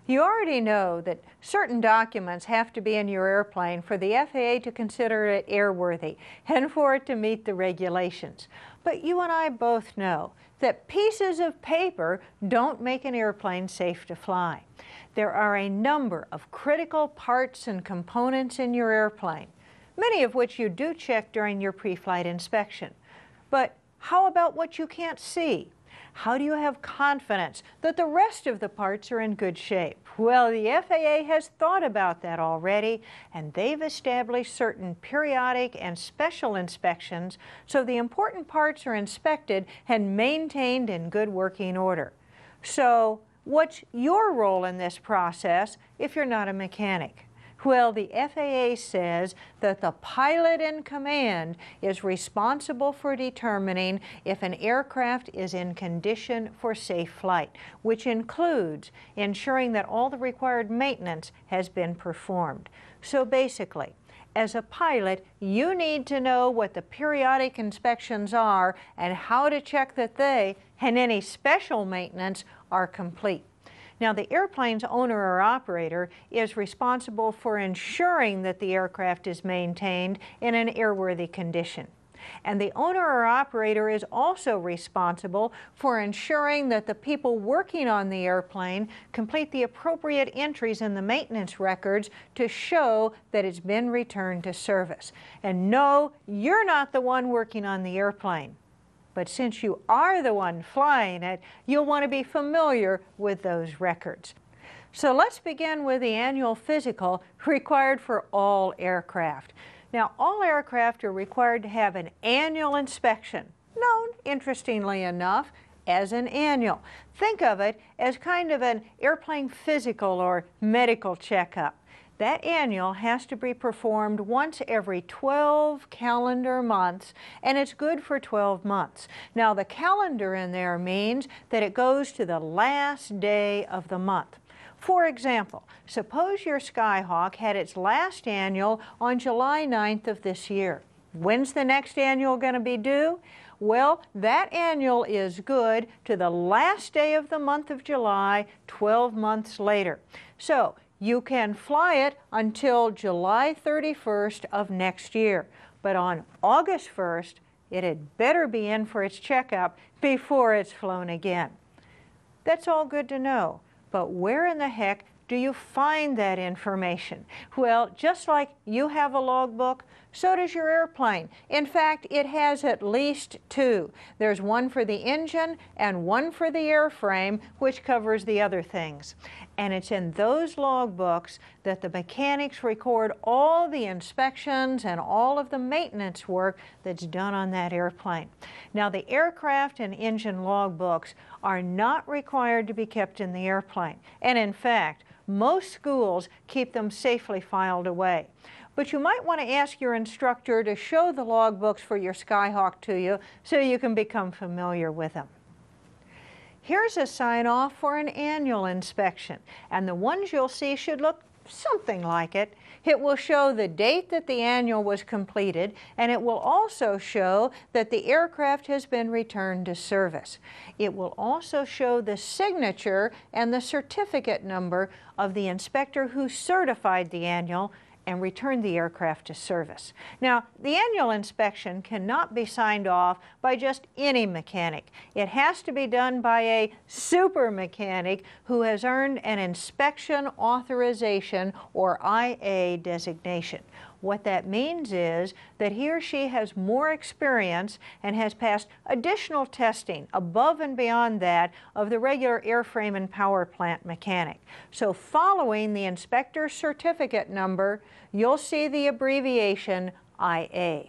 You already know that certain documents have to be in your airplane for the FAA to consider it airworthy and for it to meet the regulations. But you and I both know that pieces of paper don't make an airplane safe to fly. There are a number of critical parts and components in your airplane, many of which you do check during your pre-flight inspection. But how about what you can't see? How do you have confidence that the rest of the parts are in good shape? Well, the FAA has thought about that already, and they've established certain periodic and special inspections so the important parts are inspected and maintained in good working order. So, what's your role in this process if you're not a mechanic? Well, the FAA says that the pilot in command is responsible for determining if an aircraft is in condition for safe flight, which includes ensuring that all the required maintenance has been performed. So basically, as a pilot, you need to know what the periodic inspections are and how to check that they and any special maintenance are complete. Now, the airplane's owner or operator is responsible for ensuring that the aircraft is maintained in an airworthy condition. And the owner or operator is also responsible for ensuring that the people working on the airplane complete the appropriate entries in the maintenance records to show that it's been returned to service. And no, you're not the one working on the airplane. But since you are the one flying it, you'll want to be familiar with those records. So let's begin with the annual physical required for all aircraft. Now, all aircraft are required to have an annual inspection, known, interestingly enough, as an annual. Think of it as kind of an airplane physical or medical checkup. That annual has to be performed once every 12 calendar months, and it's good for 12 months. Now, the calendar in there means that it goes to the last day of the month. For example, suppose your Skyhawk had its last annual on July 9th of this year. When's the next annual going to be due? Well, that annual is good to the last day of the month of July, 12 months later. So, you can fly it until July 31st of next year. But on August 1st, it had better be in for its checkup before it's flown again. That's all good to know, but where in the heck do you find that information? Well, just like you have a logbook, so does your airplane. In fact, it has at least two. There's one for the engine and one for the airframe, which covers the other things. And it's in those logbooks that the mechanics record all the inspections and all of the maintenance work that's done on that airplane. Now, the aircraft and engine logbooks are not required to be kept in the airplane. And in fact, most schools keep them safely filed away. But you might want to ask your instructor to show the logbooks for your Skyhawk to you so you can become familiar with them. Here's a sign-off for an annual inspection, and the ones you'll see should look something like it. It will show the date that the annual was completed, and it will also show that the aircraft has been returned to service. It will also show the signature and the certificate number of the inspector who certified the annual and returned the aircraft to service. Now, the annual inspection cannot be signed off by just any mechanic. It has to be done by a super mechanic who has earned an inspection authorization or IA designation. What that means is that he or she has more experience and has passed additional testing above and beyond that of the regular airframe and power plant mechanic. So following the inspector's certificate number, you'll see the abbreviation IA.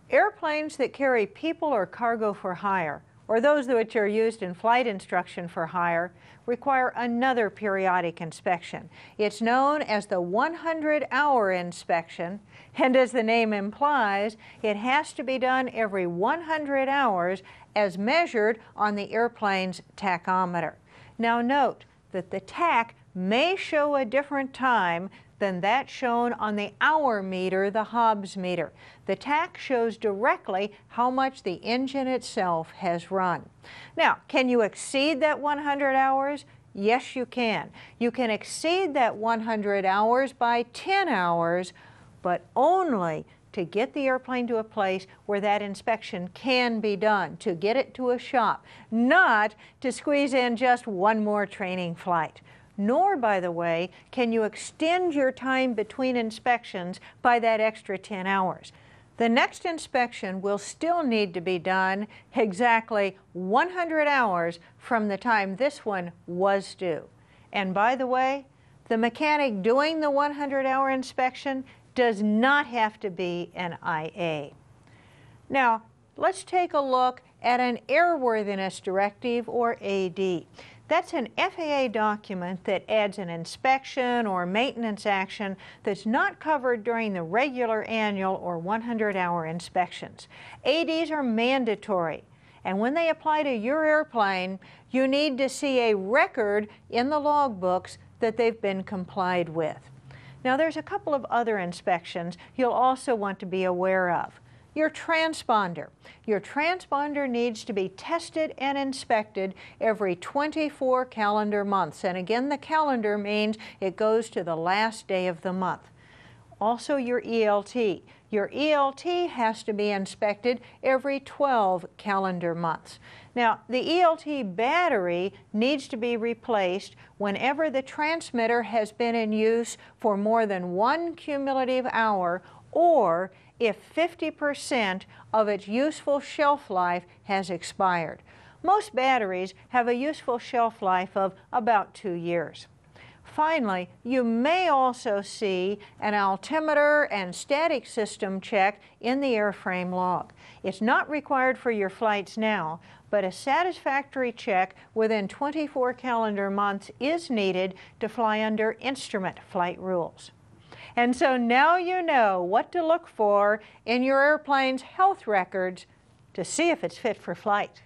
Airplanes that carry people or cargo for hire, or those which are used in flight instruction for hire, require another periodic inspection. It's known as the 100-hour inspection, and as the name implies, it has to be done every 100 hours as measured on the airplane's tachometer. Now note that the tach may show a different time than that shown on the hour meter, the Hobbs meter. The tach shows directly how much the engine itself has run. Now, can you exceed that 100 hours? Yes, you can. You can exceed that 100 hours by 10 hours, but only to get the airplane to a place where that inspection can be done, to get it to a shop, not to squeeze in just one more training flight. Nor, by the way, can you extend your time between inspections by that extra 10 hours. The next inspection will still need to be done exactly 100 hours from the time this one was due. And by the way, the mechanic doing the 100-hour inspection does not have to be an IA. Now, let's take a look at an airworthiness directive, or AD. That's an FAA document that adds an inspection or maintenance action that's not covered during the regular annual or 100-hour inspections. ADs are mandatory, and when they apply to your airplane, you need to see a record in the logbooks that they've been complied with. Now, there's a couple of other inspections you'll also want to be aware of. Your transponder. Your transponder needs to be tested and inspected every 24 calendar months. And again, the calendar means it goes to the last day of the month. Also, your ELT. Your ELT has to be inspected every 12 calendar months. Now, the ELT battery needs to be replaced whenever the transmitter has been in use for more than 1 cumulative hour, or if 50% of its useful shelf life has expired. Most batteries have a useful shelf life of about 2 years. Finally, you may also see an altimeter and static system check in the airframe log. It's not required for your flights now, but a satisfactory check within 24 calendar months is needed to fly under instrument flight rules. And so now you know what to look for in your airplane's health records to see if it's fit for flight.